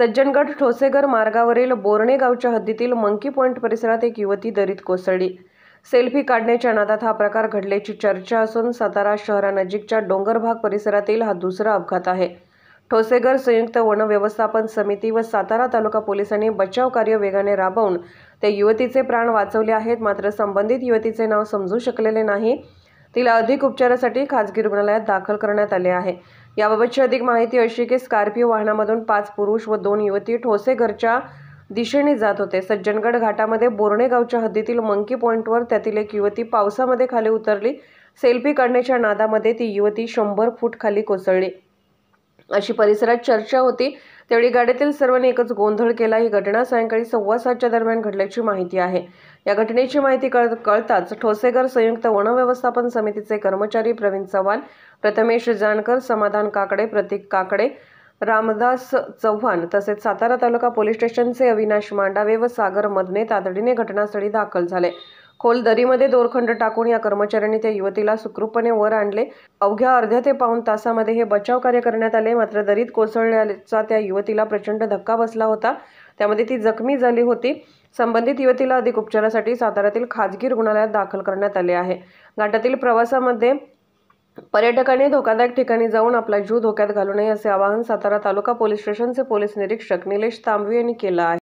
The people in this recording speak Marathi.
सज्जनगड ठोसेघर मार्गावरील बोर्णे गावच्या हद्दीतील मंकी पॉइंट परिसरात एक युवती दरीत कोसळली। सेल्फी काढण्याच्या नादात हा प्रकार घडल्याची चर्चा असून सातारा शहरानजीकच्या डोंगरभाग परिसरातील हा दुसरा अपघात आहे। ठोसेघर संयुक्त वन व्यवस्थापन समिती व सातारा तालुका पोलिसांनी बचाव कार्य वेगाने राबवून त्या युवतीचे प्राण वाचवले आहेत। मात्र संबंधित युवतीचे नाव समजू शकलेले नाही। तिला अधिक उपचारासाठी खासगी रुग्णालयात दाखल करण्यात आले आहे। याबाबतची अधिक माहिती अशी की स्कॉर्पिओ वाहनामधून 5 पुरुष व 2 युवती ठोसेघरच्या दिशेने जात होते। सज्जनगड घाटामध्ये बोर्णे गावच्या हद्दीतील मंकी पॉइंटवर त्यातील एक युवती पावसामध्ये खाली उतरली। सेल्फी काढण्याच्या नादामध्ये ती युवती 100 फूट खाली कोसळली अशी परिसरात चर्चा होती। त्यावेळी गाडीतील सर्वांनी एकच गोंधळ केला। ही घटना सायंकाळी 7:15 दरम्यान घडल्याची माहिती आहे। या घटनेची माहिती कळताच ठोसेघर संयुक्त वन व्यवस्थापन समितीचे कर्मचारी प्रवीण चव्हाण, प्रथमेश जानकर, समाधान काकडे, प्रतीक काकडे, रामदास चव्हाण तसेच सातारा तालुका पोलीस स्टेशनचे अविनाश मांडावे व सागर मदने तातडीने घटनास्थळी दाखल झाले। खोल दरीमध्ये दोरखंड टाकून या कर्मचाऱ्यांनी त्या युवतीला सुखरूपपणे वर आणले। अवघ्या अर्ध्या ते पाऊण तासामध्ये हे बचाव कार्य करण्यात आले। मात्र दरीत कोसळल्याचा त्या युवतीला प्रचंड धक्का बसला होता। त्यामध्ये ती जखमी झाली होती। संबंधित युवतीला अधिक उपचारासाठी साताऱ्यातील खासगी रुग्णालयात दाखल करण्यात आले आहे। घाटातील प्रवासामध्ये पर्यटकांनी धोकादायक ठिकाणी जाऊन आपला जीव धोक्यात घालू नये असे आवाहन सातारा तालुका पोलीस स्टेशनचे पोलीस निरीक्षक निलेश तांबवे यांनी केले आहे।